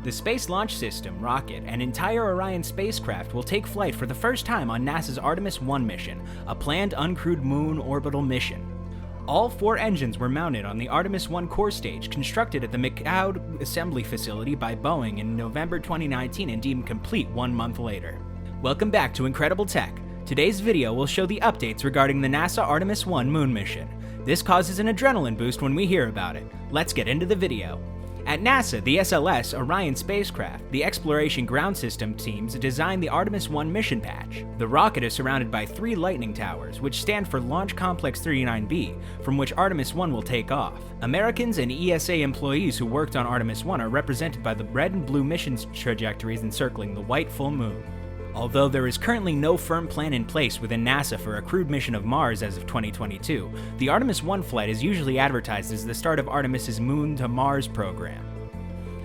The Space Launch System rocket and entire Orion spacecraft will take flight for the first time on NASA's Artemis 1 mission, a planned uncrewed moon orbital mission. All 4 engines were mounted on the Artemis 1 core stage constructed at the McCloud Assembly Facility by Boeing in November 2019 and deemed complete 1 month later. Welcome back to Incredible Tech. Today's video will show the updates regarding the NASA Artemis 1 moon mission. This causes an adrenaline boost when we hear about it. Let's get into the video. At NASA, the SLS Orion spacecraft, the Exploration Ground System teams designed the Artemis 1 mission patch. The rocket is surrounded by 3 lightning towers, which stand for Launch Complex 39B, from which Artemis 1 will take off. Americans and ESA employees who worked on Artemis 1 are represented by the red and blue mission trajectories encircling the white full moon. Although there is currently no firm plan in place within NASA for a crewed mission of Mars as of 2022, the Artemis 1 flight is usually advertised as the start of Artemis's Moon to Mars program.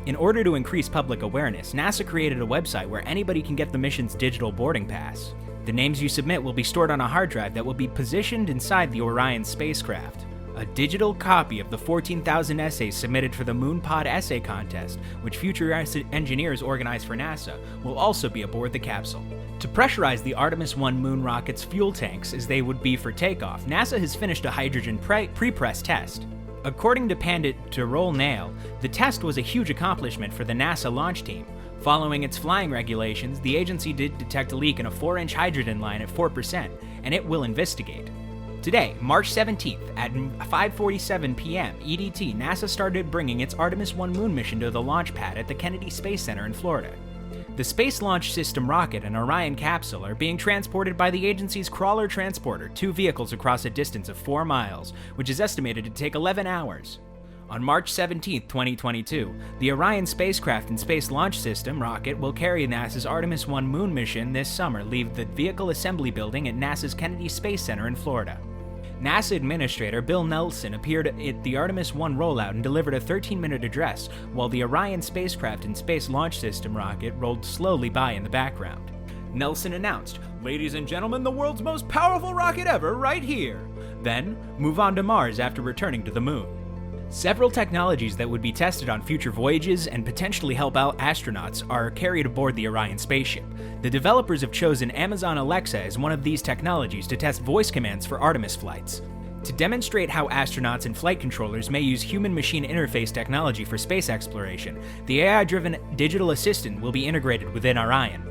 In order to increase public awareness, NASA created a website where anybody can get the mission's digital boarding pass. The names you submit will be stored on a hard drive that will be positioned inside the Orion spacecraft. A digital copy of the 14,000 essays submitted for the MoonPod Essay Contest, which future engineers organize for NASA, will also be aboard the capsule. To pressurize the Artemis 1 moon rocket's fuel tanks as they would be for takeoff, NASA has finished a hydrogen pre-press test. According to Pandit Darol Nail, the test was a huge accomplishment for the NASA launch team. Following its flying regulations, the agency did detect a leak in a 4-inch hydrogen line at 4%, and it will investigate. Today, March 17th, at 5:47 p.m. EDT, NASA started bringing its Artemis 1 moon mission to the launch pad at the Kennedy Space Center in Florida. The Space Launch System rocket and Orion capsule are being transported by the agency's Crawler Transporter, 2 vehicles across a distance of 4 miles, which is estimated to take 11 hours. On March 17, 2022, the Orion spacecraft and Space Launch System rocket will carry NASA's Artemis 1 moon mission this summer leave the Vehicle Assembly Building at NASA's Kennedy Space Center in Florida. NASA Administrator Bill Nelson appeared at the Artemis 1 rollout and delivered a 13-minute address, while the Orion spacecraft and Space Launch System rocket rolled slowly by in the background. Nelson announced, "Ladies and gentlemen, the world's most powerful rocket ever, right here!" Then, move on to Mars after returning to the moon. Several technologies that would be tested on future voyages and potentially help out astronauts are carried aboard the Orion spaceship. The developers have chosen Amazon Alexa as one of these technologies to test voice commands for Artemis flights. To demonstrate how astronauts and flight controllers may use human-machine interface technology for space exploration, the AI-driven digital assistant will be integrated within Orion.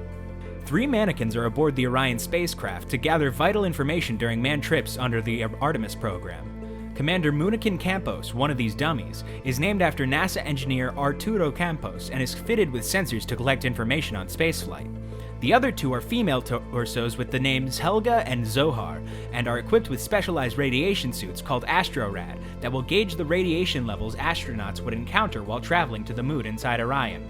3 mannequins are aboard the Orion spacecraft to gather vital information during manned trips under the Artemis program. Commander Munikin Campos, one of these dummies, is named after NASA engineer Arturo Campos and is fitted with sensors to collect information on spaceflight. The other 2 are female torsos with the names Helga and Zohar, and are equipped with specialized radiation suits called AstroRad that will gauge the radiation levels astronauts would encounter while traveling to the moon inside Orion.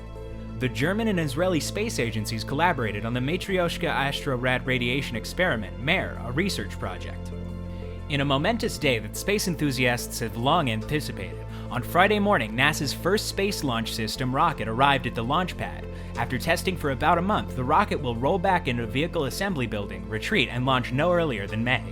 The German and Israeli space agencies collaborated on the Matryoshka AstroRad radiation experiment, MER, a research project. In a momentous day that space enthusiasts have long anticipated, on Friday morning, NASA's first Space Launch System rocket arrived at the launch pad. After testing for about a month, the rocket will roll back into the Vehicle Assembly Building, retreat, and launch no earlier than May.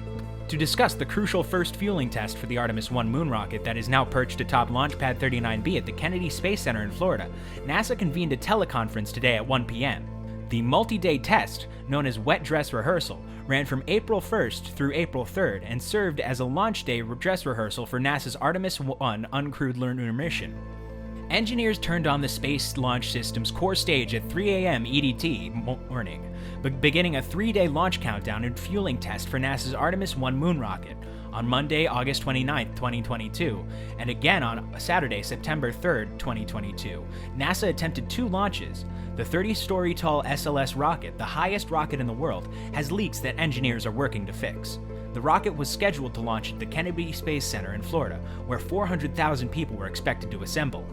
To discuss the crucial first fueling test for the Artemis 1 moon rocket that is now perched atop Launch Pad 39B at the Kennedy Space Center in Florida, NASA convened a teleconference today at 1 p.m. The multi-day test, known as wet dress rehearsal, ran from April 1st through April 3rd and served as a launch day dress rehearsal for NASA's Artemis 1 uncrewed lunar mission. Engineers turned on the Space Launch System's core stage at 3 a.m. EDT morning, beginning a 3-day launch countdown and fueling test for NASA's Artemis 1 moon rocket on Monday, August 29, 2022, and again on Saturday, September 3, 2022. NASA attempted 2 launches. The 30-story tall SLS rocket, the highest rocket in the world, has leaks that engineers are working to fix. The rocket was scheduled to launch at the Kennedy Space Center in Florida, where 400,000 people were expected to assemble.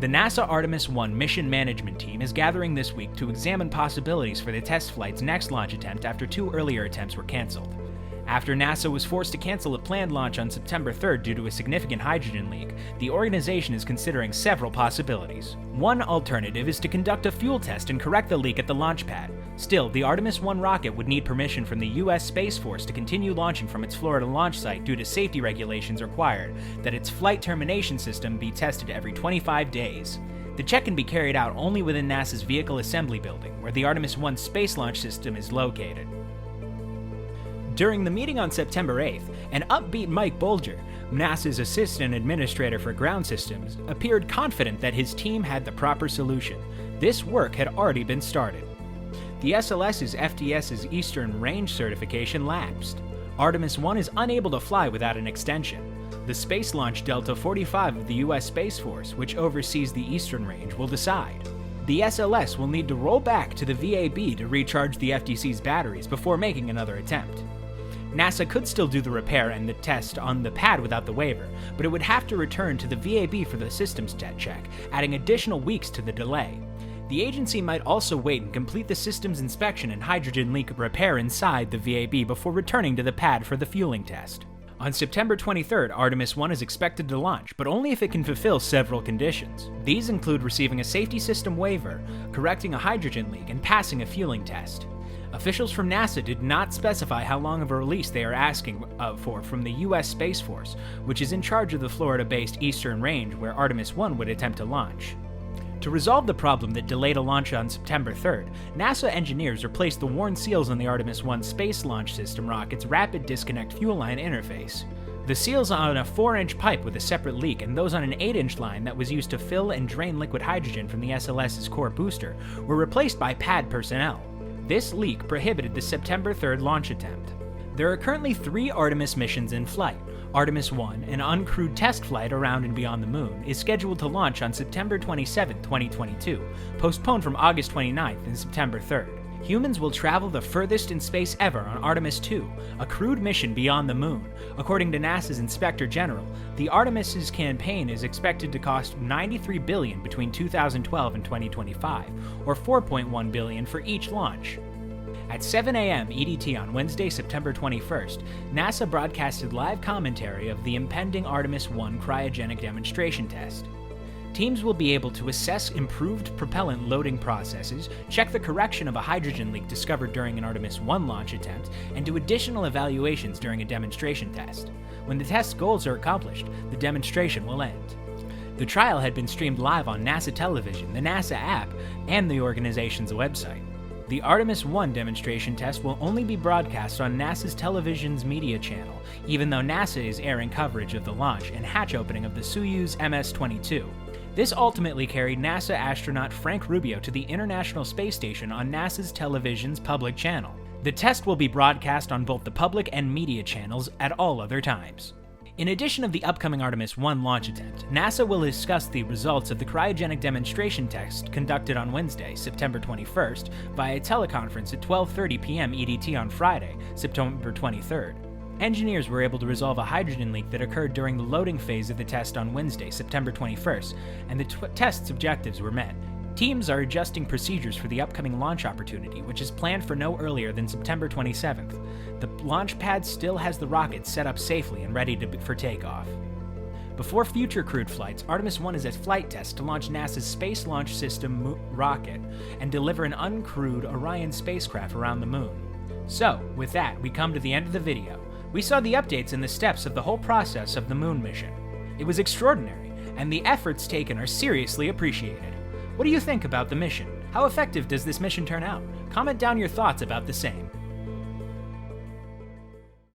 The NASA Artemis 1 mission management team is gathering this week to examine possibilities for the test flight's next launch attempt after 2 earlier attempts were canceled. After NASA was forced to cancel a planned launch on September 3rd due to a significant hydrogen leak, the organization is considering several possibilities. One alternative is to conduct a fuel test and correct the leak at the launch pad. Still, the Artemis 1 rocket would need permission from the U.S. Space Force to continue launching from its Florida launch site due to safety regulations required that its flight termination system be tested every 25 days. The check can be carried out only within NASA's Vehicle Assembly Building, where the Artemis 1 space launch system is located. During the meeting on September 8th, an upbeat Mike Bolger, NASA's assistant administrator for ground systems, appeared confident that his team had the proper solution. This work had already been started. The SLS's FDS's Eastern Range certification lapsed. Artemis 1 is unable to fly without an extension. The Space Launch Delta 45 of the U.S. Space Force, which oversees the Eastern Range, will decide. The SLS will need to roll back to the VAB to recharge the FDC's batteries before making another attempt. NASA could still do the repair and the test on the pad without the waiver, but it would have to return to the VAB for the systems check, adding additional weeks to the delay. The agency might also wait and complete the systems inspection and hydrogen leak repair inside the VAB before returning to the pad for the fueling test. On September 23rd, Artemis 1 is expected to launch, but only if it can fulfill several conditions. These include receiving a safety system waiver, correcting a hydrogen leak, and passing a fueling test. Officials from NASA did not specify how long of a release they are asking for from the U.S. Space Force, which is in charge of the Florida-based Eastern Range where Artemis 1 would attempt to launch. To resolve the problem that delayed a launch on September 3rd, NASA engineers replaced the worn seals on the Artemis 1 space launch system rocket's rapid disconnect fuel line interface. The seals on a 4-inch pipe with a separate leak and those on an 8-inch line that was used to fill and drain liquid hydrogen from the SLS's core booster were replaced by pad personnel. This leak prohibited the September 3rd launch attempt. There are currently 3 Artemis missions in flight. Artemis 1, an uncrewed test flight around and beyond the moon, is scheduled to launch on September 27, 2022, postponed from August 29th and September 3rd. Humans will travel the furthest in space ever on Artemis 2, a crewed mission beyond the moon. According to NASA's Inspector General, the Artemis's campaign is expected to cost $93 billion between 2012 and 2025, or $4.1 billion for each launch. At 7 a.m. EDT on Wednesday, September 21st, NASA broadcasted live commentary of the impending Artemis 1 cryogenic demonstration test. Teams will be able to assess improved propellant loading processes, check the correction of a hydrogen leak discovered during an Artemis 1 launch attempt, and do additional evaluations during a demonstration test. When the test goals are accomplished, the demonstration will end. The trial had been streamed live on NASA television, the NASA app, and the organization's website. The Artemis 1 demonstration test will only be broadcast on NASA's television's media channel, even though NASA is airing coverage of the launch and hatch opening of the Soyuz MS-22. This ultimately carried NASA astronaut Frank Rubio to the International Space Station on NASA's television's public channel. The test will be broadcast on both the public and media channels at all other times. In addition of the upcoming Artemis 1 launch attempt, NASA will discuss the results of the cryogenic demonstration test conducted on Wednesday, September 21st, via teleconference at 12:30 p.m. EDT on Friday, September 23rd. Engineers were able to resolve a hydrogen leak that occurred during the loading phase of the test on Wednesday, September 21st, and the test's objectives were met. Teams are adjusting procedures for the upcoming launch opportunity, which is planned for no earlier than September 27th. The launch pad still has the rocket set up safely and ready for takeoff. Before future crewed flights, Artemis 1 is a flight test to launch NASA's Space Launch System rocket and deliver an uncrewed Orion spacecraft around the moon. So, with that, we come to the end of the video. We saw the updates and the steps of the whole process of the moon mission. It was extraordinary, and the efforts taken are seriously appreciated. What do you think about the mission? How effective does this mission turn out? Comment down your thoughts about the same.